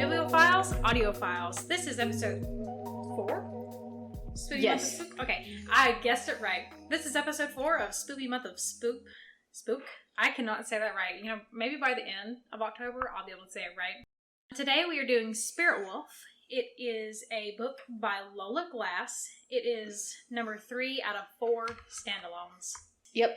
Bibliophiles, Audiophiles. This is episode 4? Spooky Month of Spook? Okay, I guessed it right. This is episode 4 of Spooky Month of Spook. I cannot say that right. You know, maybe by the end of October, I'll be able to say it right. Today we are doing Spirit Wolf. It is a book by Lola Glass. It is number 3 out of 4 standalones. Yep.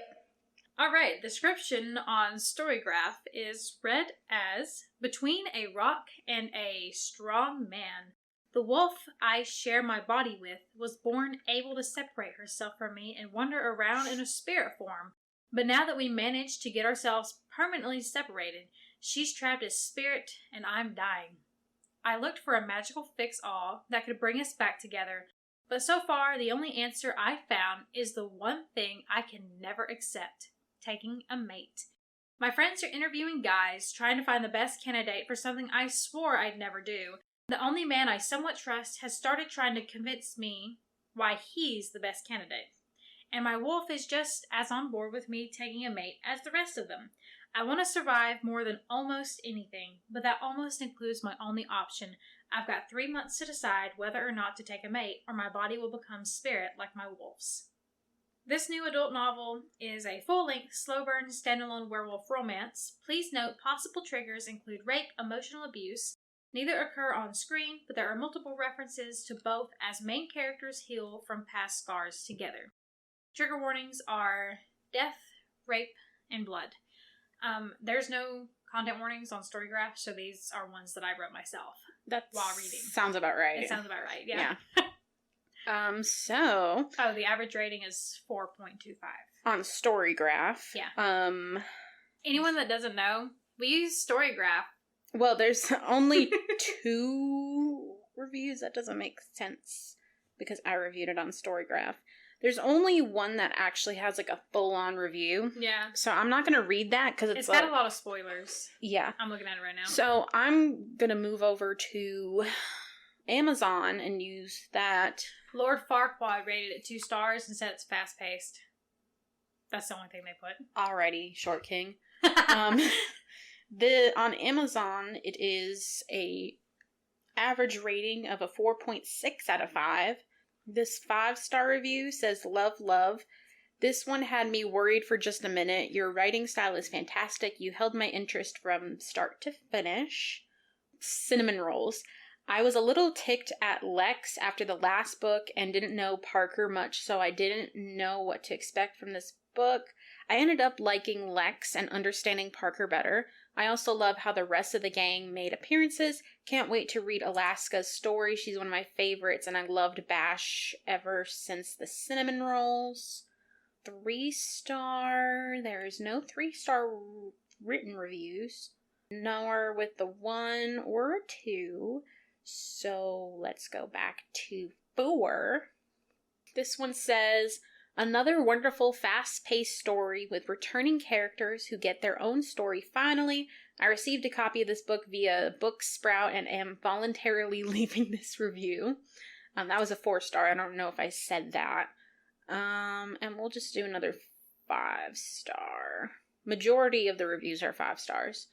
Alright, description on Storygraph is read as, between a rock and a strong man, the wolf I share my body with was born able to separate herself from me and wander around in a spirit form. But now that we managed to get ourselves permanently separated, she's trapped as spirit and I'm dying. I looked for a magical fix-all that could bring us back together, but so far the only answer I found is the one thing I can never accept. Taking a mate. My friends are interviewing guys, trying to find the best candidate for something I swore I'd never do. The only man I somewhat trust has started trying to convince me why he's the best candidate. And my wolf is just as on board with me taking a mate as the rest of them. I want to survive more than almost anything, but that almost includes my only option. I've got 3 months to decide whether or not to take a mate, or my body will become spirit like my wolf's. This new adult novel is a full-length, slow-burn, standalone werewolf romance. Please note possible triggers include rape, emotional abuse. Neither occur on screen, but there are multiple references to both as main characters heal from past scars together. Trigger warnings are death, rape, and blood. There's no content warnings on Storygraph, so these are ones that I wrote myself while reading. Sounds about right. It sounds about right, yeah. The average rating is 4.25. On Storygraph. Yeah. Anyone that doesn't know, we use Storygraph. Well, there's only 2 reviews. That doesn't make sense because I reviewed it on Storygraph. There's only one that actually has like a full-on review. Yeah. So I'm not going to read that because it's got a lot of spoilers. Yeah. I'm looking at it right now. So I'm going to move over to Amazon and use that. Lord Farquaad rated it 2 stars and said it's fast-paced. That's the only thing they put. Alrighty, Short King. On Amazon, it is a average rating of a 4.6 out of 5. This 5-star review says, love, love. This one had me worried for just a minute. Your writing style is fantastic. You held my interest from start to finish. Cinnamon rolls. I was a little ticked at Lex after the last book and didn't know Parker much, so I didn't know what to expect from this book. I ended up liking Lex and understanding Parker better. I also love how the rest of the gang made appearances. Can't wait to read Alaska's story. She's one of my favorites, and I loved Bash ever since the cinnamon rolls. 3-star. There's no 3-star written reviews, nor with the 1 or 2. So let's go back to 4. This one says, another wonderful fast-paced story with returning characters who get their own story finally. I received a copy of this book via Booksprout and am voluntarily leaving this review. That was a 4-star. I don't know if I said that. And we'll just do another 5-star. Majority of the reviews are 5 stars.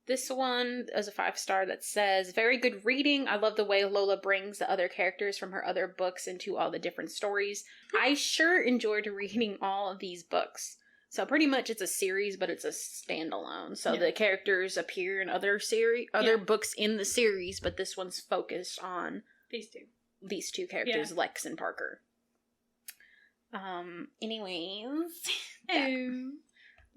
This one is a 5-star that says, very good reading. I love the way Lola brings the other characters from her other books into all the different stories. I sure enjoyed reading all of these books. So pretty much it's a series, but it's a standalone. So the characters appear in other books in the series, but this one's focused on these two characters, Lex and Parker. Anyways.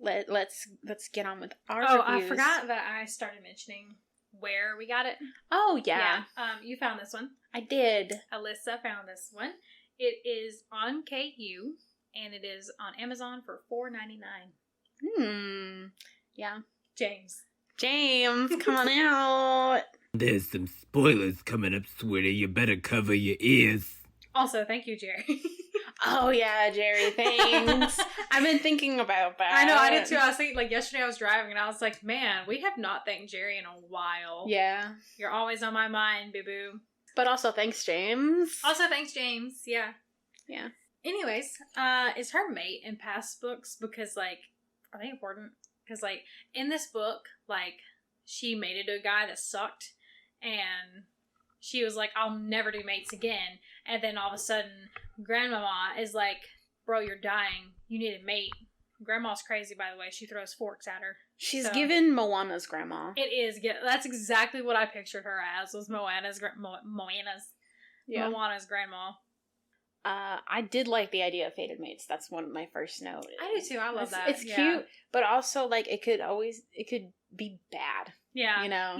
Let's get on with our reviews. I forgot that I started mentioning where we got it. Oh, yeah. You found this one. I did. Alyssa found this one. It is on KU, and it is on Amazon for $4.99. Yeah. James, come on out. There's some spoilers coming up, sweetie. You better cover your ears. Also, thank you, Jerry. Oh, yeah, Jerry, thanks. I've been thinking about that. I know, I did too. I was thinking, yesterday I was driving and I was like, man, we have not thanked Jerry in a while. Yeah. You're always on my mind, boo-boo. But also, thanks, James. Yeah. Yeah. Anyways, is her mate in past books because, are they important? Because, in this book, she mated a guy that sucked, and she was like, I'll never do mates again. And then all of a sudden, Grandmama is like, bro, you're dying. You need a mate. Grandma's crazy, by the way. She throws forks at her. She's So- given Moana's grandma. It is. That's exactly what I pictured her as, was Moana's grandma. I did like the idea of fated mates. That's one of my first notes. I do too. I love that. It's cute, but also like it could be bad. Yeah. You know?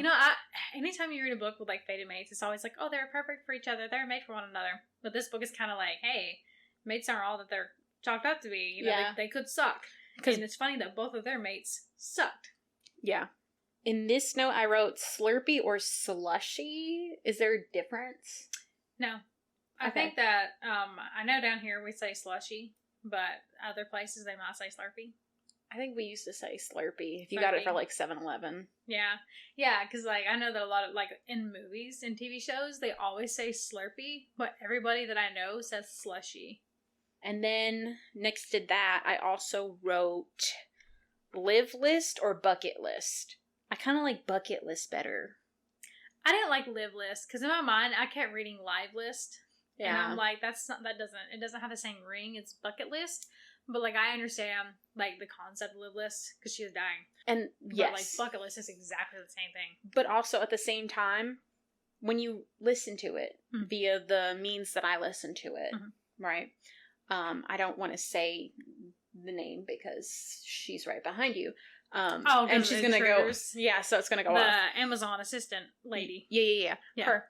Anytime you read a book with like fated mates, it's always like, oh, they're perfect for each other. They're made for one another. But this book is kind of like, hey, mates aren't all that they're chalked up to be. They could suck. And it's funny that both of their mates sucked. Yeah. In this note, I wrote Slurpee or Slushy. Is there a difference? No. I think that, I know down here we say slushy, but other places they might say Slurpee. I think we used to say Slurpee if you got it for like 7-Eleven. Yeah. Yeah, because like I know that a lot of like in movies and TV shows, they always say Slurpee, but everybody that I know says slushy. And then next to that, I also wrote live list or bucket list. I kind of like bucket list better. I didn't like live list because in my mind I kept reading live list. Yeah. And I'm like, it doesn't have the same ring. It's bucket list. But like I understand like the concept of live list because she was dying. And yes. But like bucket list is exactly the same thing. But also at the same time, when you listen to it via the means that I listen to it, right? I don't want to say the name because she's right behind you. And she's gonna go. Yeah, so it's gonna go off. The Amazon assistant lady. Yeah. Her.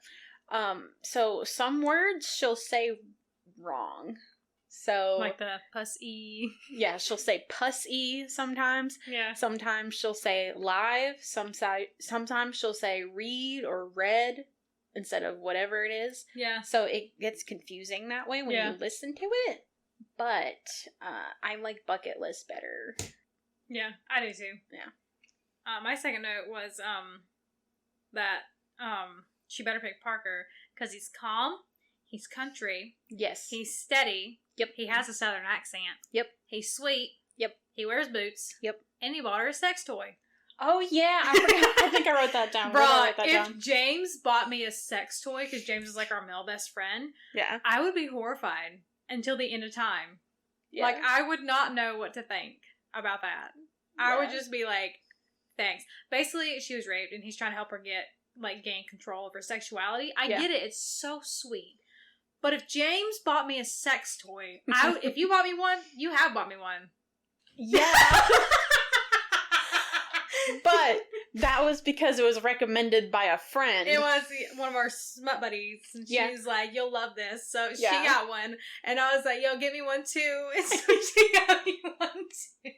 So some words she'll say wrong. So like the pussy. Yeah, she'll say pussy sometimes. Yeah. Sometimes she'll say live. Sometimes she'll say read or read instead of whatever it is. Yeah. So it gets confusing that way when you listen to it. But I like bucket list better. Yeah, I do too. Yeah. My second note was that she better pick Parker because he's calm, he's country, yes, he's steady, yep, he has a southern accent, yep, he's sweet, yep, he wears boots, yep, and he bought her a sex toy. Oh yeah, I forgot. I think I wrote that down. Bro, if James bought me a sex toy, because James is like our male best friend, yeah, I would be horrified until the end of time. Yeah. Like I would not know what to think about that. Yeah. I would just be like, thanks. Basically, she was raped, and he's trying to help her gain control of her sexuality. I get it. It's so sweet. But if James bought me a sex toy, if you bought me one, you have bought me one. Yeah. But that was because it was recommended by a friend. It was one of our smut buddies, and she was like, you'll love this. So she got one, and I was like, yo, get me one too. And so she got me one too.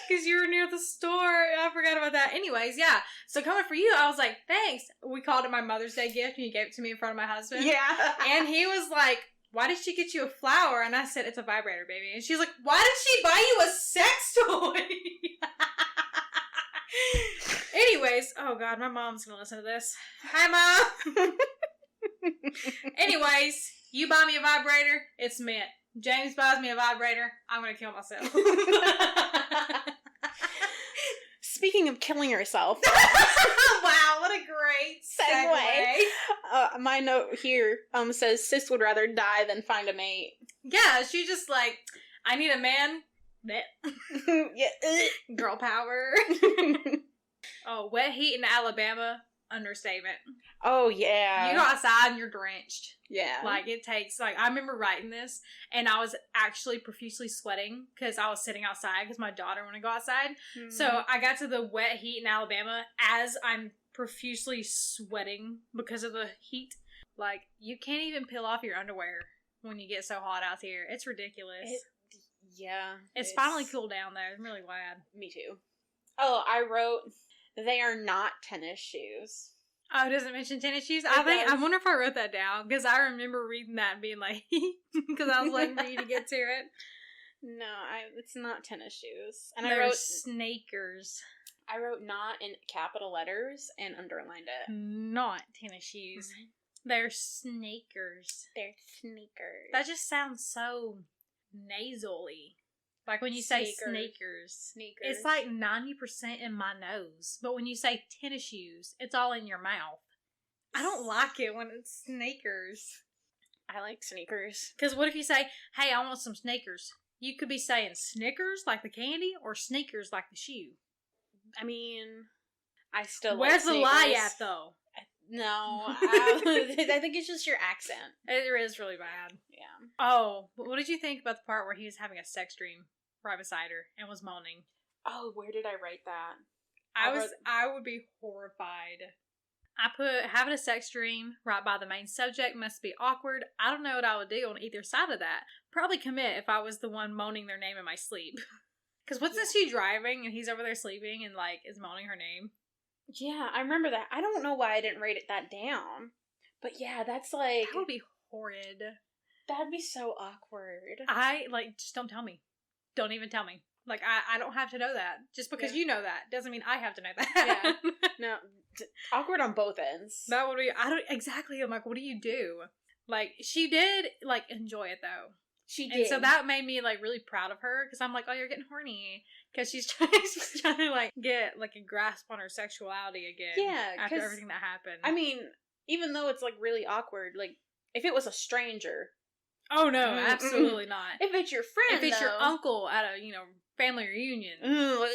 Because you were near the store. I forgot about that. Anyways, yeah. So coming for you, I was like, thanks. We called it my Mother's Day gift, and you gave it to me in front of my husband. Yeah. And he was like, why did she get you a flower? And I said, it's a vibrator, baby. And she's like, why did she buy you a sex toy? Anyways, oh God, my mom's gonna listen to this. Hi, Mom. Anyways, you buy me a vibrator, it's meant. James buys me a vibrator, I'm gonna kill myself. Speaking of killing herself. Wow, what a great segue. My note here says sis would rather die than find a mate. Yeah, she just like, I need a man. Yeah. Girl power. Oh, wet heat in Alabama, understatement. Oh, yeah. You go outside and you're drenched. Yeah. Like, it takes, like, I remember writing this, and I was actually profusely sweating, because I was sitting outside, because my daughter wanted to go outside. Mm. So, I got to the wet heat in Alabama as I'm profusely sweating because of the heat. Like, you can't even peel off your underwear when you get so hot out here. It's ridiculous. It's finally cooled down, though. I'm really glad. Me too. Oh, I wrote, they are not tennis shoes. Oh, does it mention tennis shoes? I wonder if I wrote that down, because I remember reading that and being like, because I was waiting for you to get to it. No, it's not tennis shoes. And I wrote snakers. I wrote not in capital letters and underlined it. Not tennis shoes. Mm-hmm. They're snakers. They're sneakers. That just sounds so nasally. Like when you say Sneakers. sneakers, it's like 90% in my nose. But when you say tennis shoes, it's all in your mouth. I don't like it when it's sneakers. I like sneakers. Because what if you say, hey, I want some sneakers? You could be saying Snickers, like the candy, or sneakers, like the shoe. I mean, I still Where's like the lie at, though? No, I think it's just your accent. It is really bad. Yeah. Oh, what did you think about the part where he was having a sex dream right beside her and was moaning? Oh, where did I write that? I would be horrified. I put having a sex dream right by the main subject must be awkward. I don't know what I would do on either side of that. Probably commit if I was the one moaning their name in my sleep. Because what's this she driving and he's over there sleeping and like is moaning her name? Yeah, I remember that. I don't know why I didn't write it that down. But yeah, that's like... That would be horrid. That'd be so awkward. Just don't tell me. Don't even tell me. Like, I don't have to know that. Just because you know that doesn't mean I have to know that. Yeah. No, awkward on both ends. That would be, exactly, I'm like, what do you do? Like, she did, like, enjoy it, though. She did. And so that made me, like, really proud of her, because I'm like, oh, you're getting horny. Because she's trying to, like, get, like, a grasp on her sexuality again. Yeah. After everything that happened. I mean, even though it's, like, really awkward, like, if it was a stranger... Oh, no, absolutely not. If it's your friend, If it's your uncle at a, family reunion. No.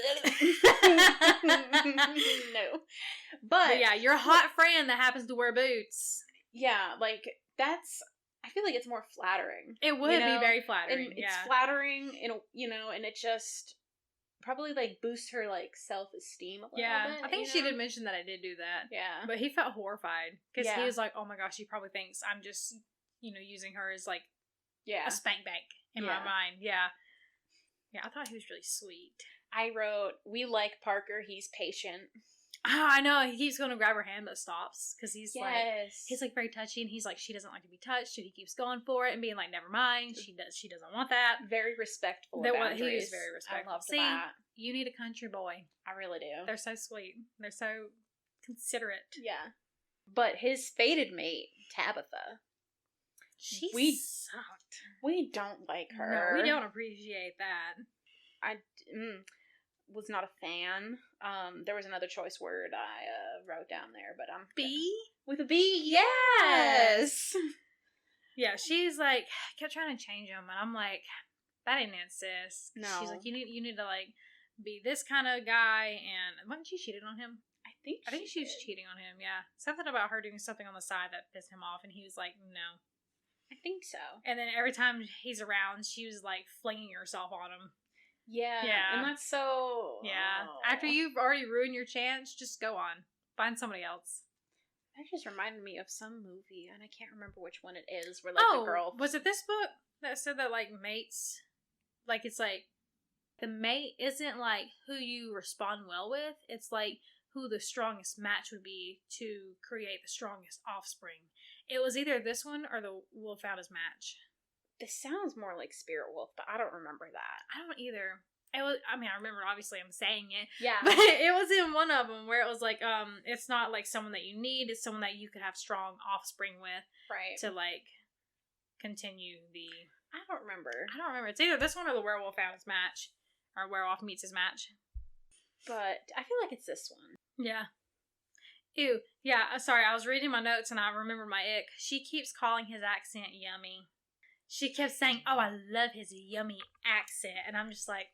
But yeah, your hot friend that happens to wear boots. Yeah, like, that's... I feel like it's more flattering. It would be very flattering, and it's flattering, and it just probably, like, boosts her, like, self-esteem a little bit. I think she did mention that I did do that. Yeah. But he felt horrified, because he was like, oh my gosh, she probably thinks I'm just, using her as, like, a spank bank in my mind. Yeah. Yeah, I thought he was really sweet. I wrote, we like Parker, he's patient. Oh, I know. He keeps going to grab her hand, but stops. Because he's like very touchy, and he's like, she doesn't like to be touched, so he keeps going for it and being like, never mind. She doesn't want that. Very respectful. He is very respectful. I love that. You need a country boy. I really do. They're so sweet. They're so considerate. Yeah. But his fated mate, Tabitha. She sucked. We don't like her. No, we don't appreciate that. I was not a fan. There was another choice word I wrote down there, but B? With a B, yes! Yeah, she's like, kept trying to change him, and I'm like, that ain't it, sis. No. She's like, you need to, like, be this kind of guy, and wasn't she cheating on him? I think she was cheating on him, yeah. Something about her doing something on the side that pissed him off, and he was like, no. I think so. And then every time he's around, she was, like, flinging herself on him. Yeah. And that's so... Yeah. After you've already ruined your chance, just go on. Find somebody else. That just reminded me of some movie, and I can't remember which one it is, where, like, the girl... was it this book that said that, like, mates... Like, it's like... The mate isn't, like, who you respond well with. It's, like, who the strongest match would be to create the strongest offspring. It was either this one or the Wolf Found His Match. This sounds more like Spirit Wolf, but I don't remember that. I don't either. It was, I remember, obviously, I'm saying it. Yeah. But it was in one of them where it was like, it's not like someone that you need, it's someone that you could have strong offspring with. Right. To, like, continue the... I don't remember. It's either this one or the Werewolf Found His Match. Or Werewolf Meets His Match. But I feel like it's this one. Yeah. Ew. Yeah, sorry, I was reading my notes and I remember my ick. She keeps calling his accent yummy. She kept saying, oh, I love his yummy accent. And I'm just like,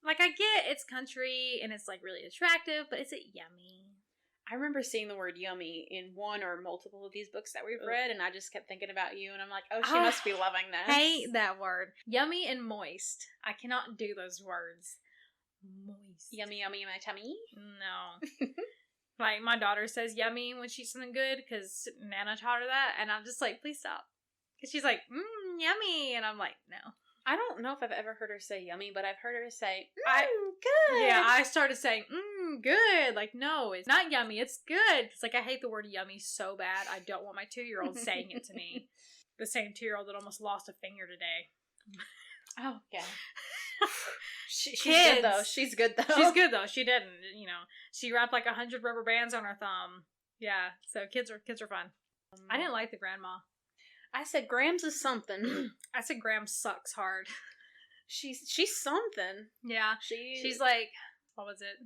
Like, I get it's country and it's, like, really attractive, but is it yummy? I remember seeing the word yummy in one or multiple of these books that we've read, and I just kept thinking about you, and I'm like, oh, she must be loving this. I hate that word. Yummy and moist. I cannot do those words. Moist. Yummy, yummy in my tummy? No. Like, my daughter says yummy when she's something good, because Nana taught her that, and I'm just like, please stop. Because she's like, yummy, and I'm like, no. I don't know if I've ever heard her say yummy, but I've heard her say, good. Yeah, I started saying, good. Like, no, it's not yummy, it's good. It's like, I hate the word yummy so bad, I don't want my 2-year-old saying it to me. The same 2-year-old that almost lost a finger today. Oh, yeah. She's good, though. She's good, though. She didn't, She wrapped like 100 rubber bands on her thumb. Yeah, so kids are fun. I didn't like the grandma. I said Grams is something. I said Graham sucks hard. She's something. Yeah. She's like, what was it?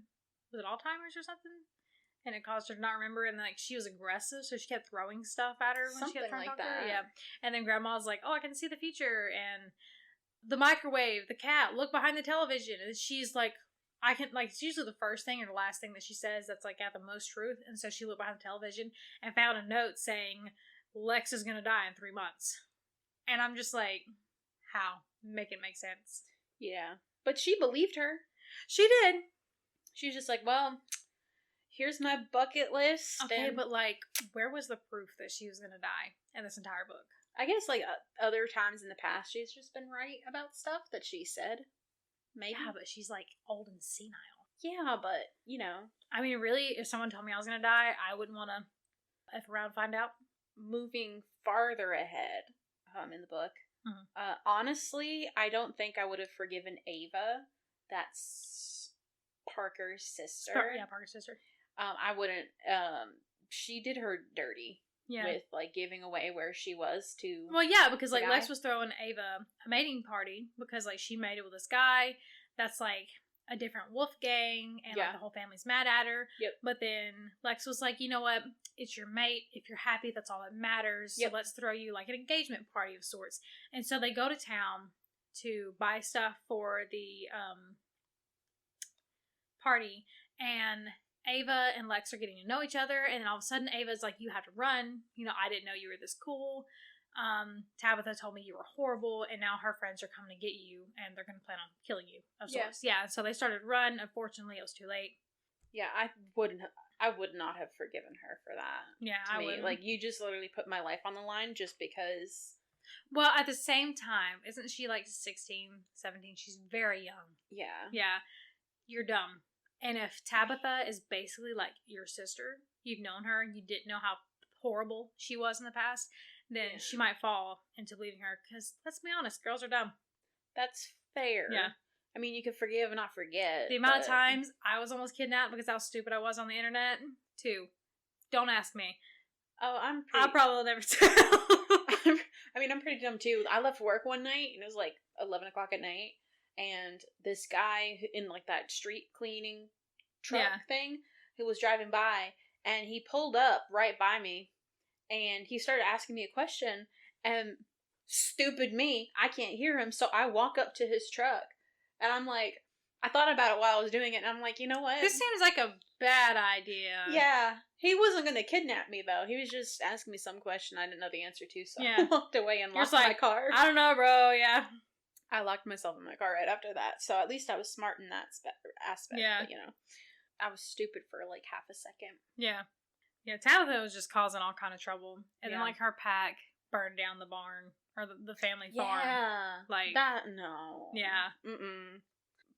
Was it Alzheimer's or something? And it caused her to not remember, and like she was aggressive, so she kept throwing stuff at her when she kept trying to talk to her. Yeah. And then Grandma's like, "Oh, I can see the future," and the microwave, the cat, look behind the television, and she's like, "I can," like, it's usually the first thing or the last thing that she says that's like got the most truth, and so she looked behind the television and found a note saying Lex is gonna die in 3 months, and I'm just like, how? Make it make sense. Yeah, but she believed her. She did. She was just like, well, here's my bucket list. Okay, but like, where was the proof that she was gonna die in this entire book? I guess like other times in the past, she's just been right about stuff that she said. Maybe. Yeah, but she's like old and senile. Yeah, but you know. I mean, really, if someone told me I was gonna die, I wouldn't want to F around and find out. Moving farther ahead in the book, honestly, I don't think I would have forgiven Ava. That's Parker's sister. Parker's sister. I wouldn't. She did her dirty. Yeah. With like giving away where she was to. Well, yeah, because like Lex was throwing Ava a mating party because like she mated with this guy that's like a different wolf gang, and like the whole family's mad at her. Yep. But then Lex was like, you know what? It's your mate. If you're happy, that's all that matters. So let's throw you like an engagement party of sorts. And so they go to town to buy stuff for the party, and Ava and Lex are getting to know each other, and then all of a sudden Ava's like, you have to run. You know, I didn't know you were this cool. Tabitha told me you were horrible, and now her friends are coming to get you, and they're going to plan on killing you of sorts. Yeah, so they started run. Unfortunately, it was too late. Yeah, I would not have forgiven her for that. Yeah, I would. Like, you just literally put my life on the line just because. Well, at the same time, isn't she like 16, 17? She's very young. Yeah. Yeah. You're dumb. And if Tabitha is basically like your sister, you've known her, and you didn't know how horrible she was in the past, then she might fall into believing her. Because let's be honest, girls are dumb. That's fair. Yeah. I mean, you can forgive and not forget. The amount of times I was almost kidnapped because how stupid I was on the internet, too. Don't ask me. Oh, I'll probably never tell. I mean, I'm pretty dumb too. I left work one night, and it was like 11 o'clock at night. And this guy in like that street cleaning truck thing who was driving by, and he pulled up right by me, and he started asking me a question, and stupid me, I can't hear him, so I walk up to his truck, and I'm like, I thought about it while I was doing it, and I'm like, you know what? This seems like a bad idea. Yeah. He wasn't going to kidnap me, though. He was just asking me some question I didn't know the answer to, so I walked away and locked my car. I don't know, bro, yeah. I locked myself in my car right after that, so at least I was smart in that aspect. Yeah. But, you know, I was stupid for like half a second. Yeah. Yeah, Tabitha was just causing all kind of trouble. And then like her pack burned down the barn, or the family farm. Yeah. Like that, no. Yeah. Mm-mm.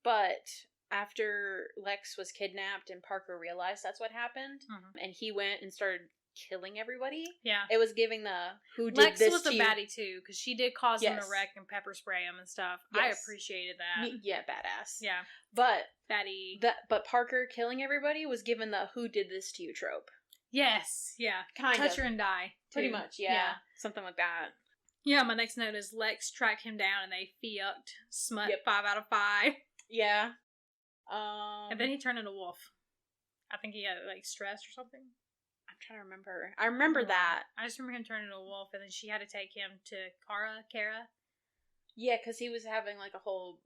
But after Lex was kidnapped and Parker realized that's what happened, and he went and started killing everybody. Yeah. It was giving the who did Lex this was to a you. baddie too, because she did cause them to wreck and pepper spray them and stuff. Yes. I appreciated that. Yeah, badass. Yeah. But baddie. But Parker killing everybody was given the who did this to you trope. Yes. Yeah. Kind Touch of. her and die. Too. Pretty much, yeah. Something like that. Yeah, my next note is Lex tracked him down and they fucked. Smut 5 out of 5. Yeah. And then he turned into a wolf. I think he got like stressed or something. I'm trying to remember. I remember that. I just remember him turning into a wolf, and then she had to take him to Kara. Yeah, because he was having like a whole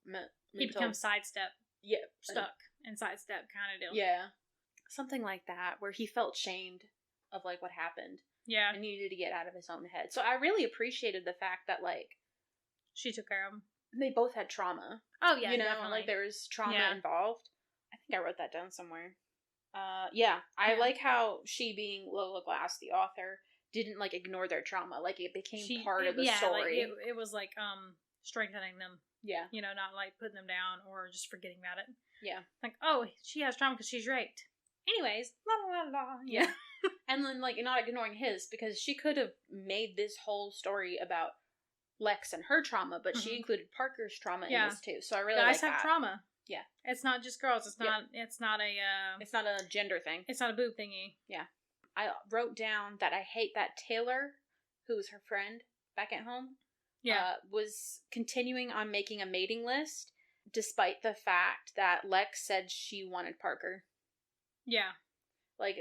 he becomes sidestep. Yeah. Stuck and sidestep kind of deal. Yeah. Something like that, where he felt shamed of like what happened. Yeah. And needed to get out of his own head. So I really appreciated the fact that like she took care of him. They both had trauma. Oh yeah, you know, definitely. like there was trauma involved. I think I wrote that down somewhere. I like how she, being Lola Glass, the author, didn't like ignore their trauma. Like it became part of the story. Like, it was like strengthening them. Yeah, you know, not like putting them down or just forgetting about it. Yeah, like oh, she has trauma because she's raped. Anyways, la la la. Yeah, and then like not ignoring his, because she could have made this whole story about Lex and her trauma, but she included Parker's trauma in this too. So I really like that. Guys have trauma. Yeah, it's not just girls. It's not. It's not a gender thing. It's not a boob thingy. Yeah, I wrote down that I hate that Taylor, who's her friend back at home. was continuing on making a mating list, despite the fact that Lex said she wanted Parker. Yeah. Like,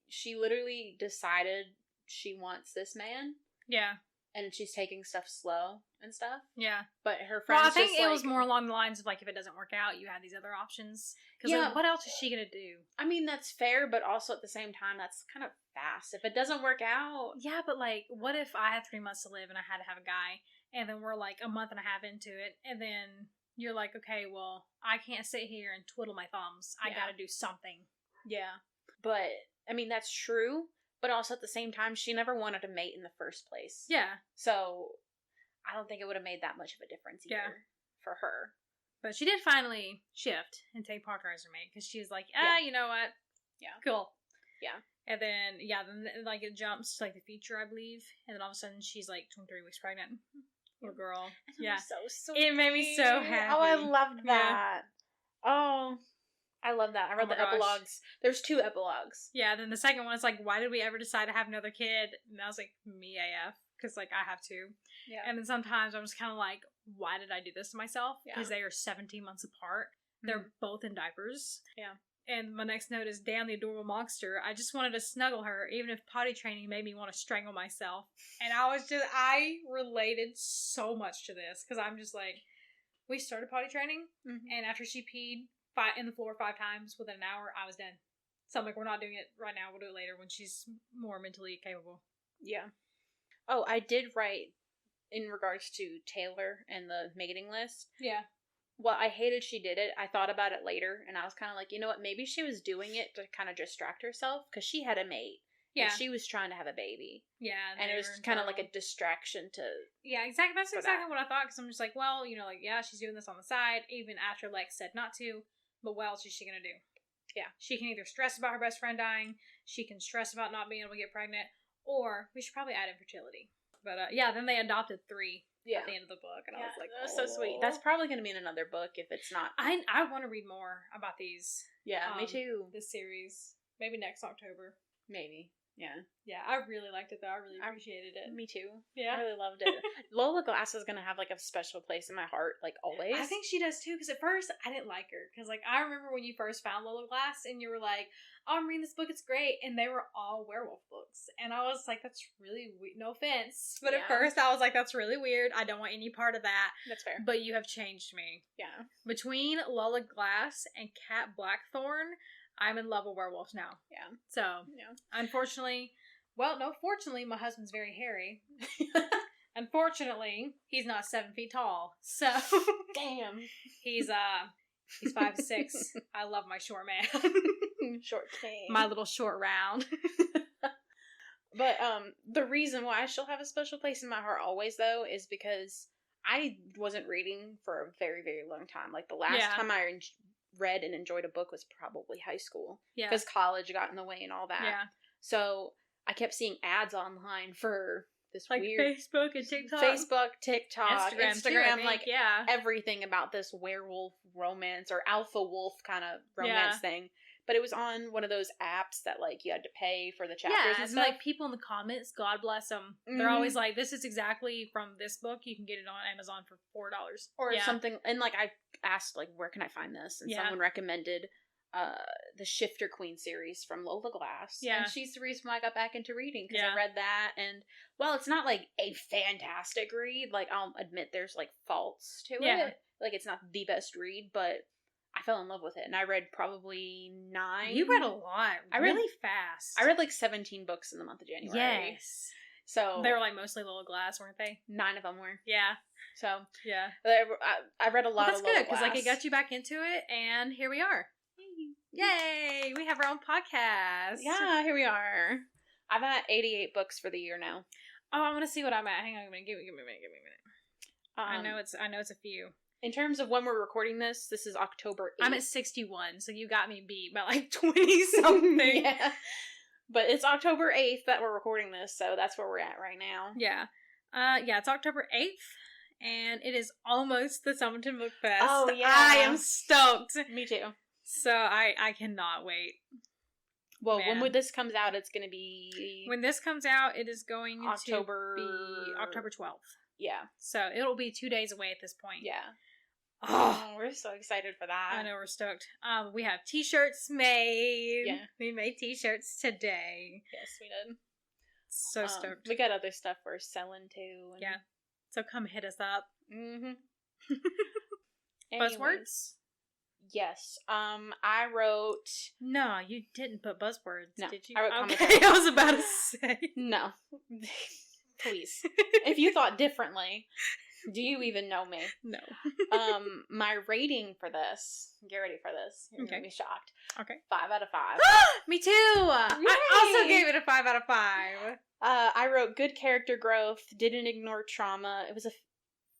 she literally decided she wants this man. Yeah. And she's taking stuff slow and stuff. Yeah. But her friends Well, I think it was more along the lines of, like, if it doesn't work out, you have these other options. Because, like, what else is she going to do? I mean, that's fair, but also at the same time, that's kind of fast. If it doesn't work out... Yeah, but, like, what if I had 3 months to live and I had to have a guy, and then we're, like, a month and a half into it, and then you're like, okay, well, I can't sit here and twiddle my thumbs. I gotta do something. Yeah. But, I mean, that's true. But also at the same time, she never wanted to mate in the first place. Yeah. So, I don't think it would have made that much of a difference either for her. But she did finally shift and take Parker as her mate, because she was like, you know what? Yeah. Cool. Yeah. And then, then, like, it jumps to, like, the future, I believe. And then all of a sudden, she's, like, 23 weeks pregnant. Little girl. Yeah. So sweet. It made me so happy. Oh, I loved that. Yeah. Oh, I love that. I read the epilogues. There's 2 epilogues. Yeah, then the second one is like, why did we ever decide to have another kid? And I was like, me AF. Because, like, I have 2. Yeah. And then sometimes I'm just kind of like, why did I do this to myself? Because they are 17 months apart. They're both in diapers. Yeah. And my next note is, damn the adorable monster. I just wanted to snuggle her, even if potty training made me want to strangle myself. And I related so much to this. Because I'm just like, we started potty training. And after she peed in the floor 5 times within an hour, I was done. So I'm like, we're not doing it right now. We'll do it later when she's more mentally capable. Yeah. Oh, I did write in regards to Taylor and the mating list. Yeah. Well, I hated she did it. I thought about it later, and I was kind of like, you know what? Maybe she was doing it to kind of distract herself, because she had a mate. Yeah. And she was trying to have a baby. Yeah. And it was kind of like a distraction to... Yeah, exactly. That's exactly what I thought, because I'm just like, well, you know, like, yeah, she's doing this on the side, even after Lex said not to, but what else is she going to do? Yeah. She can either stress about her best friend dying, she can stress about not being able to get pregnant, or we should probably add infertility. But, then they adopted 3 at the end of the book, and I was like, that was so sweet. That's probably going to be in another book if it's not... I want to read more about these. Yeah, me too. This series. Maybe next October. Maybe. Yeah. Yeah, I really liked it, though. I really appreciated it. Me too. Yeah. I really loved it. Lola Glass is going to have, like, a special place in my heart, like, always. I think she does, too, because at first, I didn't like her. Because, like, I remember when you first found Lola Glass, and you were like, oh, I'm reading this book, it's great. And they were all werewolf books. And I was like, that's really weird. No offense. But at first, I was like, that's really weird. I don't want any part of that. That's fair. But you have changed me. Yeah. Between Lola Glass and Cat Blackthorn, I'm in love with werewolves now. Yeah. So, unfortunately... Well, no, fortunately, my husband's very hairy. Unfortunately, he's not 7 feet tall. So, damn. He's 5'6". I love my short man. Short king. My little short round. But, the reason why she'll have a special place in my heart always, though, is because I wasn't reading for a very, very long time. Like, the last time I read and enjoyed a book was probably high school. Yeah. Because college got in the way and all that. Yeah. So... I kept seeing ads online for this like weird... Facebook and TikTok. Facebook, TikTok, Instagram, too, like, everything about this werewolf romance or alpha wolf kind of romance thing. But it was on one of those apps that, like, you had to pay for the chapters and stuff. Like, people in the comments, God bless them, they're always like, this is exactly from this book. You can get it on Amazon for $4. Or something. And, like, I asked, like, where can I find this? And someone recommended... the Shifter Queen series from Lola Glass. Yeah. And she's the reason why I got back into reading, because I read that, and, well, it's not, like, a fantastic read. Like, I'll admit there's, like, faults to it. Like, it's not the best read, but I fell in love with it, and I read probably 9. You read a lot. Really fast. I read, like, 17 books in the month of January. Yes. So... They were, like, mostly Lola Glass, weren't they? 9 of them were. Yeah. So... Yeah. I read a lot of Lola Glass. That's good, because, like, it got you back into it, and here we are. Yay! We have our own podcast. Yeah, here we are. I'm at 88 books for the year now. Oh, I want to see what I'm at. Hang on a minute. Give me a minute. I know it's a few. In terms of when we're recording this is October 8th. I'm at 61, so you got me beat by like 20-something. Yeah. But it's October 8th that we're recording this, so that's where we're at right now. Yeah. It's October 8th, and it is almost the Summerton Book Fest. Oh, yeah. I am stoked. Me too. So I cannot wait. Well, when this comes out, it's going to be... When this comes out, it is going October... to be October 12th. Yeah. So it'll be 2 days away at this point. Yeah. Oh, we're so excited for that. I know, we're stoked. We have t-shirts made. Yeah. We made t-shirts today. Yes, we did. So stoked. We got other stuff we're selling too. And... Yeah. So come hit us up. Mm-hmm. Buzzwords? Yes. I wrote... No, you didn't put buzzwords, no, did you? I wrote okay, I was about to say. No. Please. If you thought differently, do you even know me? No. My rating for this, get ready for this. You're going to be shocked. Okay. 5 out of 5. Me too! I also gave it a 5 out of 5. I wrote good character growth, didn't ignore trauma. It was a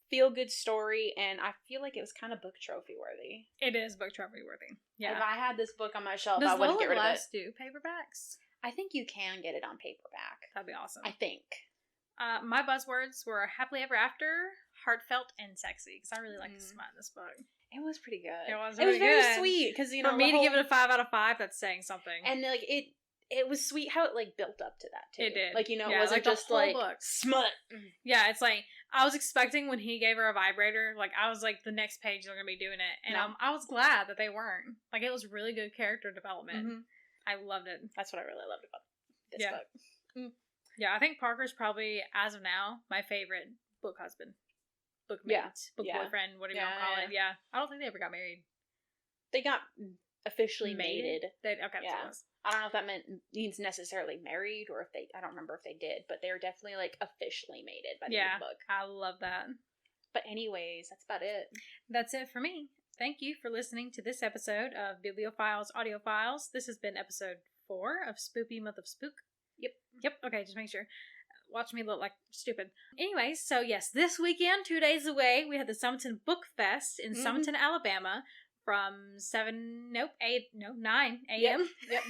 feel-good story, and I feel like it was kind of book trophy worthy. It is book trophy worthy. Yeah. If I had this book on my shelf, Does I wouldn't Lola get rid of it. Glass do paperbacks? I think you can get it on paperback. That'd be awesome. I think. My buzzwords were happily ever after, heartfelt, and sexy, because I really like the smut in this book. It was pretty good. It was very good. sweet, because, you know, for me to give it a 5 out of 5, that's saying something. And, like, it was sweet how it, like, built up to that, too. It did. Like, you know, yeah, it wasn't like just, like, book. smut. Yeah, it's like, I was expecting when he gave her a vibrator, like, I was like, the next page they're going to be doing it. And No. I was glad that they weren't. Like, it was really good character development. Mm-hmm. I loved it. That's what I really loved about this book. Yeah, I think Parker's probably, as of now, my favorite book husband. Book mate. Yeah. Book boyfriend, whatever you want to call it. Yeah. I don't think they ever got married. They got officially mated. Okay, yeah. so I don't know if that means necessarily married, or if I don't remember if they did, but they were definitely, like, officially mated by the end of the book. I love that. But anyways, that's about it. That's it for me. Thank you for listening to this episode of Bibliophiles Audiophiles. This has been episode 4 of Spoopy Month of Spook. Yep. Okay, just make sure. Watch me look like stupid. Anyways, so yes, this weekend, 2 days away, we had the Summerton Book Fest in Summerton, Alabama from 9 a.m. Yep.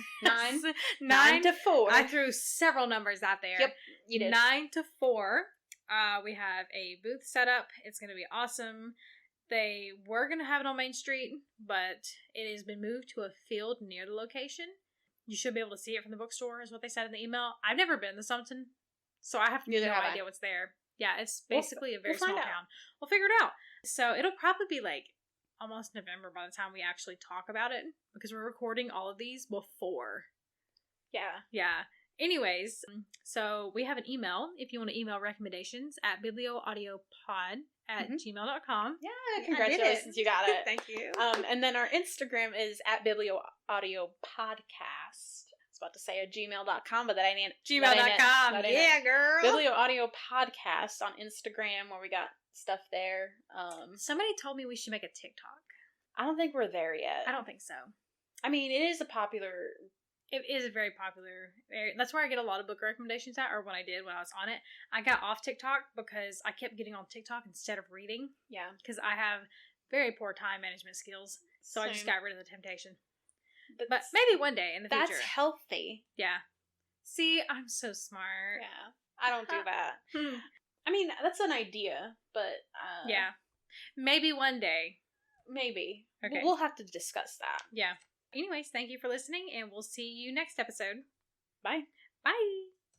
9 to 4. I threw several numbers out there. Yep, you did. 9 to 4. We have a booth set up. It's going to be awesome. They were going to have it on Main Street, but it has been moved to a field near the location. You should be able to see it from the bookstore, is what they said in the email. I've never been to Summerton, so I have no idea what's there. Yeah, it's basically a very small town. We'll figure it out. So it'll probably be like almost November by the time we actually talk about it, because we're recording all of these before. Yeah. Anyways, so we have an email if you want to email recommendations at biblioaudiopod@gmail.com. Yeah, congratulations, you got it. Thank you. And then our Instagram is at biblioaudiopodcast. I was about to say at gmail.com, but that ain't gmail.com. Yeah, girl. Biblio Audio Podcast on Instagram, where we got stuff there. Somebody told me we should make a TikTok. I don't think we're there yet. I don't think so. I mean, it is a popular... It is very popular. That's where I get a lot of book recommendations at, or when I was on it. I got off TikTok because I kept getting on TikTok instead of reading. Yeah. Because I have very poor time management skills. So I just got rid of the temptation. But maybe one day in the future. That's healthy. Yeah. See, I'm so smart. Yeah. I don't do that. I mean, that's an idea, but... yeah. Maybe one day. Maybe. Okay. We'll have to discuss that. Yeah. Anyways, thank you for listening, and we'll see you next episode. Bye. Bye.